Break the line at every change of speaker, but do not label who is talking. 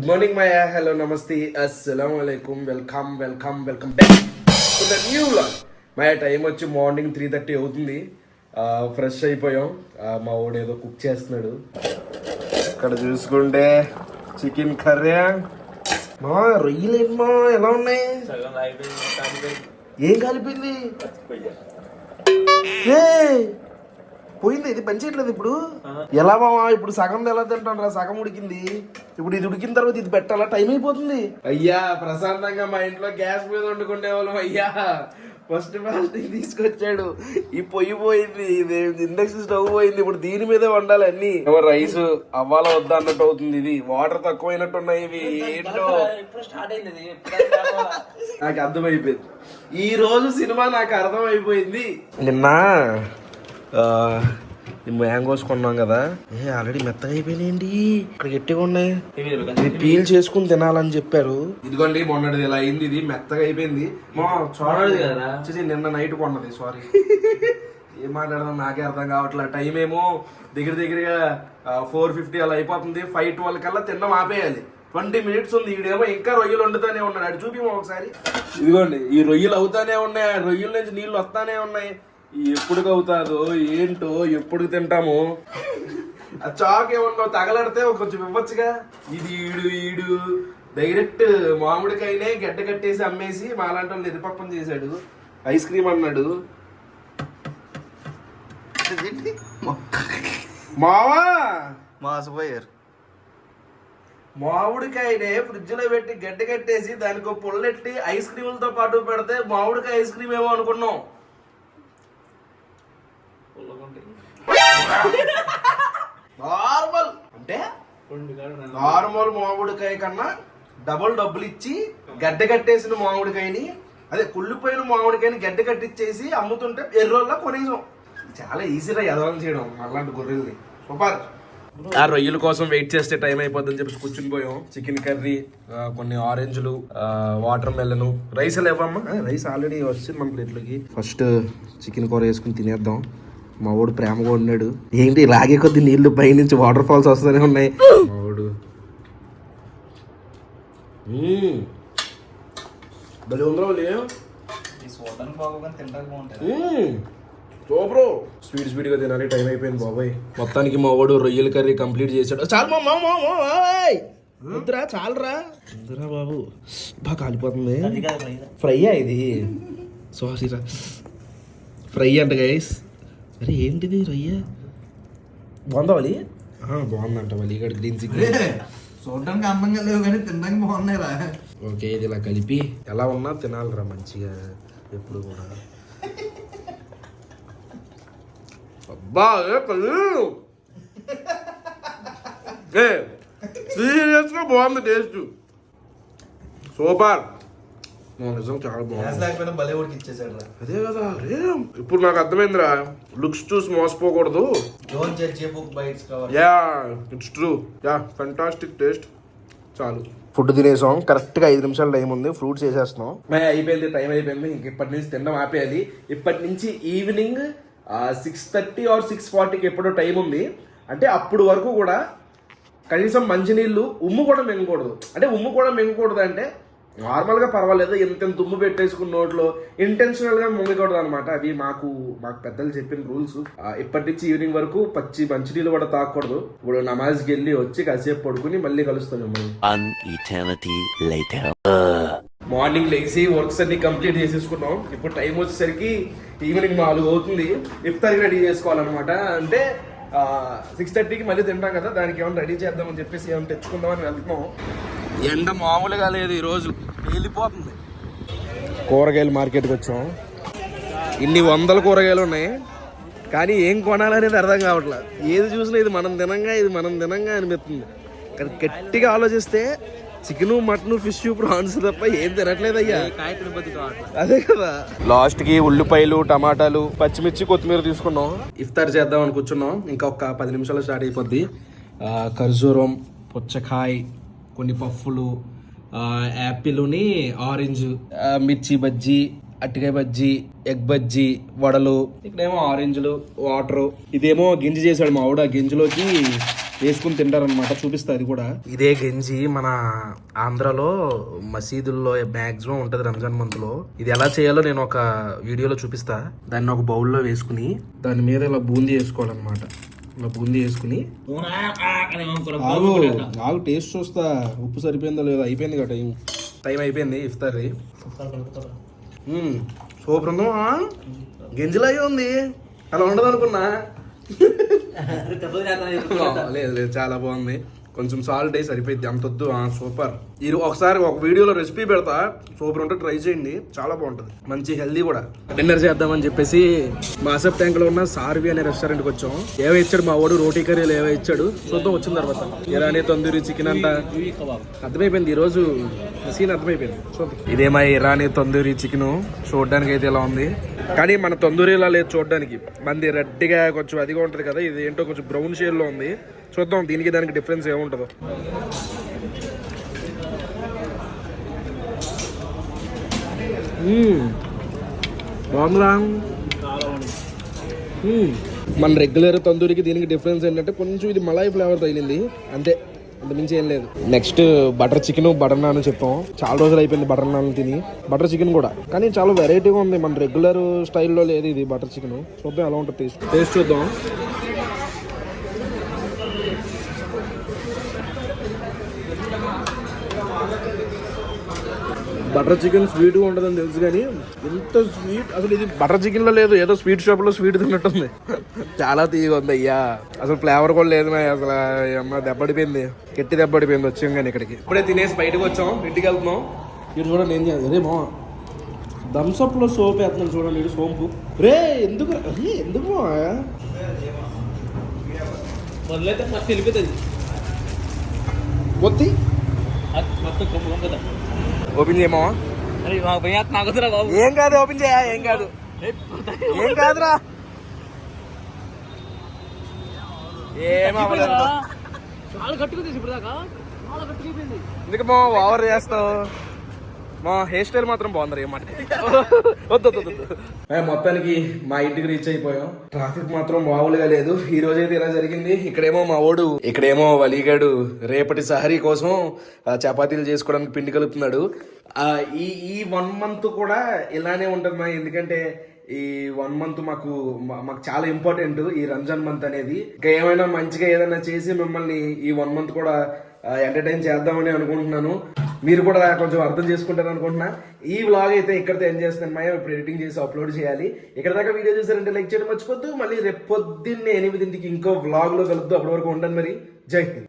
Good morning my hello నమస్తే అస్సలం అయికం welcome back to the new vlog. My time వచ్చి మార్నింగ్ 3:30 అవుతుంది. ఫ్రెష్ అయిపోయాం. మా వాడు ఏదో కుక్ చేస్తున్నాడు. ఇక్కడ చూసుకుంటే చికెన్ కర్రీ. మా రొయ్యలేమో ఎలా ఉన్నాయి? ఏం కలిపింది? పోయింది. ఇది పని చేయట్లేదు ఇప్పుడు. ఎలా మామా ఇప్పుడు సగం ఎలా తింటాను రా? సగం ఉడికింది. ఇప్పుడు ఇది ఉడికిన తర్వాత ఇది పెట్టాలా? టైం అయిపోతుంది. అయ్యా ప్రశాంతంగా మా ఇంట్లో గ్యాస్ మీద వండుకునే వాళ్ళం. అయ్యా ఫస్ట్ తీసుకొచ్చాడు. ఈ పొయ్యి పోయింది, ఇది ఇండక్షన్ స్టవ్ పోయింది. ఇప్పుడు దీని మీదే వండాలి అన్ని. రైస్ అవ్వాలా వద్దా అన్నట్టు అవుతుంది. ఇది వాటర్ తక్కువైనట్టు ఉన్నాయి. ఇవి ఏంటో నాకు అర్థమైపోయింది. ఈ రోజు సినిమా నాకు అర్థం అయిపోయింది. నిన్న మ్యాంగోస్ కొన్నాం కదా, ఆల్రెడీ మెత్తగా అయిపోయినాయండి. ఇక్కడ గట్టిగా ఉన్నాయి. ఇది పీల్ చేసుకుని తినాలని చెప్పారు. ఇదిగోండి మొన్నటిది ఇలా అయింది. ఇది మెత్తగా అయిపోయింది. నిన్న నైట్ కొన్నది. సారీ ఏం మాట్లాడదాం నాకే అర్థం కావట్లేదు. టైం ఏమో దగ్గరగా 4:50 అలా అయిపోతుంది. 5:12 కల్లా తిన్నాం ఆపేయాలి. 20 minutes ఉంది. ఈడేమో ఇంకా రొయ్యలు వండుతానే ఉన్నాడు. అటు చూపిమో ఒకసారి. ఇదిగోండి ఈ రొయ్యలు అవుతానే ఉన్నాయి. ఆ రొయ్యల నుంచి నీళ్లు వస్తానే ఉన్నాయి. ఎప్పుడు అవుతాదో ఏంటో, ఎప్పుడు తింటాము. ఆ చాక్ ఏమన్నా తగలడితే కొంచెం ఇవ్వచ్చుగా. ఇది ఈడు డైరెక్ట్ మామిడికాయనే గడ్డ కట్టేసి అమ్మేసి మాలాంటి వాళ్ళు ఎదిపప్పం చేశాడు. ఐస్ క్రీమ్ అన్నాడు.
మాసిపోయారు.
మామిడికాయనే ఫ్రిడ్జ్ లో పెట్టి గడ్డ కట్టేసి దానికి పుల్లెట్టి ఐస్ క్రీములతో పాటు పెడితే మామిడికాయ ఐస్ క్రీమ్ ఏమో అనుకున్నాం. నార్మల్ అంటే నార్మల్ మామిడికాయ కన్నా డబ్బులు ఇచ్చి గడ్డ కట్టేసిన మామిడికాయని, అదే కుళ్ళిపోయిన మామిడికాయని గడ్డ కట్టించేసి అమ్ముతుంటే ఎర్రోళ్ళ కొనేసాం. చాలా ఈజీగా ఎదవం చేయడం అలాంటి గొర్రెల్ని. సూపర్. ఆ రొయ్యల కోసం వెయిట్ చేస్తే టైం అయిపోద్దని చెప్పి కూర్చుని పోయాం. చికెన్ కర్రీ, కొన్ని ఆరెంజ్లు, వాటర్ మెలను, రైస్ లేవమ్మా. రైస్ ఆల్రెడీ వచ్చింది మన ప్లేట్లోకి. ఫస్ట్ చికెన్ కూర వేసుకుని తినేద్దాం. మా వాడు ప్రేమగా ఉన్నాడు. ఏంటి లాగే కొద్ది నీళ్లు పైనుంచి వాటర్ ఫాల్స్ వస్తూనే ఉన్నాయి. మా వాడు భలే ఉందా? సూపర్. స్వీట్ గా తినాలి. టైం అయిపోయింది బాబాయ్. మొత్తానికి మా వాడు రొయ్యల కర్రీ కంప్లీట్ చేశాడు. చాలు వద్దురా, చాలరా వద్దురా బాబు. బాగా కాలిపోతుంది. ఫ్రైయా ఇది? సారీరా, ఫ్రై అంట గైస్. అరే ఏంటిది రొయ్య? బాగుందా వలి? బాగుందంట వలి. ఇక్కడ గ్రీన్ చికెన్
చూడడానికి అందంగా లేవు కానీ తినడానికి బాగున్నాయిరా.
ఓకే, ఇది ఇలా కలిపి ఎలా ఉన్నా తినాలిరా మంచిగా ఎప్పుడు కూడా. అబ్బా సీరియస్ గా బాగుంది టేస్ట్. సూపర్. నిజం చాలా బాగుంది.
భలే ఉడికి ఇచ్చేసాడు.
అదే కదా. అరే ఇప్పుడు నాకు అర్థమైందిరా, లుక్స్ చూసి మోసపోకూడదు. Yeah it's true. Yeah fantastic taste. చాలు. ఫుడ్ తినేసాం. కరెక్ట్గా 5 నిమిషాలు టైం ఉంది. ఫ్రూట్స్ వేసేస్తున్నాం. అయిపోయింది, టైం అయిపోయింది. ఇంక ఇప్పటి నుంచి తినడం ఆపేయాలి. ఇప్పటి నుంచి ఈవినింగ్ 6:30 or 6:40కి ఎప్పుడో టైం ఉంది. అంటే అప్పుడు వరకు కూడా కనీసం మంచినీళ్ళు ఉమ్ము కూడా మింగకూడదు. అంటే నార్మల్గా పర్వాలేదు. ఎంత ఉమ్ము పెట్టేసుకున్న నోట్లో ఇంటెన్షనల్గా మింగకూడదు అనమాట. అది మాకు పెద్దలు చెప్పిన రూల్స్. ఇప్పటి నుంచి ఈవినింగ్ వరకు పచ్చి మంచినీళ్ళు కూడా తాగకూడదు. ఇప్పుడు నమాజ్కి వెళ్ళి వచ్చి కాసేపు పడుకుని మళ్ళీ కలుస్తాం మిమ్మల్ని. మార్నింగ్ లేచి వర్క్స్ అన్ని కంప్లీట్ చేసేసుకున్నాం. ఇప్పుడు టైం వచ్చేసరికి ఈవినింగ్ 4 అవుతుంది. ఇఫ్తార్ రెడీ చేసుకోవాలన్నమాట. అంటే 6:30కి మళ్ళీ తింటాం కదా, దానికి ఏమైనా రెడీ చేద్దామని చెప్పేసి ఏమైనా తెచ్చుకుందామని వెళ్తున్నాం. ఎండ మామూలుగా లేదు ఈరోజు, వెళ్ళిపోతుంది. కూరగాయలు మార్కెట్కి వచ్చాం. ఇన్ని 100 కూరగాయలు ఉన్నాయి కానీ ఏం కొనాలనేది అర్థం కావట్లేదు. ఏది చూసినా ఇది మనం తినంగా అనిపిస్తుంది. కానీ గట్టిగా ఆలోచిస్తే చికెన్, మటన్, ఫిష్, ప్రాన్స్ తప్ప ఏం తినట్లేదయ్యా. అదే కదా. లాస్ట్ కి ఉల్లిపాయలు, టమాటాలు, పచ్చిమిర్చి, కొత్తిమీర తీసుకున్నాం. ఇఫ్తార్ చేద్దాం అని కూర్చున్నాం. ఇంకా ఒక 10 నిమిషాలు స్టార్ట్ అయిపోద్ది. ఖర్జూరం, పుచ్చకాయ, కొన్ని పఫ్ఫులు, యాపిల్ని, ఆరెంజ్, మిర్చి బజ్జీ, అట్టికాయ బజ్జీ, ఎగ్ బజ్జీ, వడలు. ఇక్కడేమో ఆరెంజ్లు, వాటరు. ఇదేమో గింజ చేశాడు మా ఆవిడ. గింజలోకి వేసుకుని తింటారనమాట. చూపిస్తా అది కూడా. ఇదే గంజి మన ఆంధ్రాలో మసీదుల్లో మాక్సిమం ఉంటది రంజాన్ మంత్ లో. ఇది ఎలా చేయాలో నేను ఒక వీడియోలో చూపిస్తా. దాన్ని ఒక బౌల్లో వేసుకుని దాని మీద ఇలా బూందీ వేసుకోవాలన్నమాట. ఇలా బూందీ వేసుకుని ఆగు టేస్ట్ చూస్తా, ఉప్పు సరిపోయిందో లేదో. అయిపోయింది కదా టైం అయిపోయింది ఇఫ్తార్ది. సూపర్ ఉందో, గంజిలాగే ఉంది. అలా ఉండదు అనుకున్నా. లేదు లేదు, చాలా బాగుంది. కొంచెం సాల్ట్ అయ్యి సరిపోయింది, అంత వద్దు. సూపర్. ఇది ఒకసారి ఒక వీడియోలో రెసిపీ పెడతా, సూపర్ ఉంటే ట్రై చేయండి, చాలా బాగుంటుంది. మంచి హెల్దీ కూడా. డిన్నర్ చేద్దామని చెప్పేసి మాసప్ ట్యాంక్ లో ఉన్న సార్వి అనే రెస్టారెంట్కి వచ్చాం. ఏవో ఇచ్చాడు మా వాడు, రోటీ కర్రీలు ఏవో ఇచ్చాడు. చూద్దాం వచ్చిన తర్వాత. ఇరానీ తందూరి చికెన్ అంట అర్థమైపోయింది. ఈ రోజు సీన్ అర్థమైపోయింది. చూద్దాం. ఇదే మా ఇరానీ తందూరి చికెన్. చూడడానికి అయితే ఇలా ఉంది, కానీ మన తందూరి ఇలా లేదు చూడడానికి. మంది రెడ్డిగా కొంచెం అదిగా ఉంటుంది కదా, ఇది ఏంటో కొంచెం బ్రౌన్ షేడ్ లో ఉంది. చూద్దాం దీనికి దానికి డిఫరెన్స్ ఏముంటుందో. బాగుందా? మన రెగ్యులర్ తందూరికి దీనికి డిఫరెన్స్ ఏంటంటే కొంచెం ఇది మలాయి ఫ్లేవర్ తగిలింది అంతే, అంత మించి ఏం లేదు. Next butter chicken, butter non చెప్పాం. చాలా రోజులు అయిపోయింది బటర్ నాన్ తిని. బటర్ చికెన్ కూడా, కానీ చాలా వెరైటీగా ఉంది. మన రెగ్యులర్ స్టైల్లో లేదు ఇది బటర్ చికెన్. చూద్దాం ఎలా ఉంటుంది టేస్ట్ చూద్దాం. బటర్ చికెన్ స్వీట్ గా ఉంటుందని తెలుసు, కానీ ఎంత స్వీట్ అసలు ఇది బటర్ చికెన్ లో లేదు. ఏదో స్వీట్ షాప్ లో స్వీట్ తిన్నట్టుంది. చాలా తీయగా ఉంది అయ్యా. అసలు ఫ్లేవర్ కూడా లేదు. అసలు అమ్మ దెబ్బడిపోయింది, గట్టి దెబ్బడిపోయింది. వచ్చాం కానీ ఇక్కడికి ఇప్పుడే తినేసి బయటకు వచ్చాం, ఇంటికి వెళ్తున్నాం. ఇటు చూడండి ఏం చేయాలి. అదే మా థమ్స్అప్ లో సోప్ వేస్తున్నాను చూడండి. ఇటు సోంపు రే ఎందుకు ఎందుకు
మొదలైతే మస్తు వెళ్ళిపోతుంది.
మొత్తి ఓపెన్ చేయమా? ఏం కాదు, ఓపెన్ చేయ. ఏం కాదు, ఏం కాదురా. ఏమవ్వలేదు.
చాలా గట్టిగా తీసి ఇప్పుడు దాకా చాలా గట్టిగా అయిపోయింది.
ఎందుకు మా ఓవర్ చేస్తావు? మా హెయిర్ స్టైల్ మాత్రం బాగుంది. ఏమాట వద్దు. మొత్తానికి మా ఇంటికి రీచ్ అయిపోయాం. ట్రాఫిక్ మాత్రం మామూలుగా లేదు. ఈ రోజు అయితే ఇలా జరిగింది. ఇక్కడేమో మా ఓడు, ఇక్కడేమో వలీగాడు రేపటి సహరీ కోసం చపాతీలు చేసుకోవడానికి పిండి కలుపుతున్నాడు. ఈ 1 month కూడా ఇలానే ఉంటుంది. ఎందుకంటే ఈ 1 month మాకు చాలా ఇంపార్టెంట్. ఈ రంజాన్ మంత్ అనేది ఇంకా ఏమైనా మంచిగా ఏదైనా చేసి మిమ్మల్ని ఈ 1 month కూడా ఎంటర్టైన్ చేద్దామని అనుకుంటున్నాను. మీరు కూడా కొంచెం అర్థం చేసుకుంటారు అనుకుంటున్నా. ఈ వ్లాగ్ అయితే ఇక్కడితో ఎండ్ చేస్తున్నాను. మాయ ఇప్పుడు ఎడిటింగ్ చేసి అప్లోడ్ చేయాలి. ఇక్కడ దాకా వీడియో చూసారంటే లైక్ చేయడం మర్చిపోద్దు. మళ్ళీ రేపు పొద్దున్నే 8 ఇంకో వ్లాగ్ లో కలుద్దాం. అప్పటి వరకు ఉండండి మరి. జై హింద్.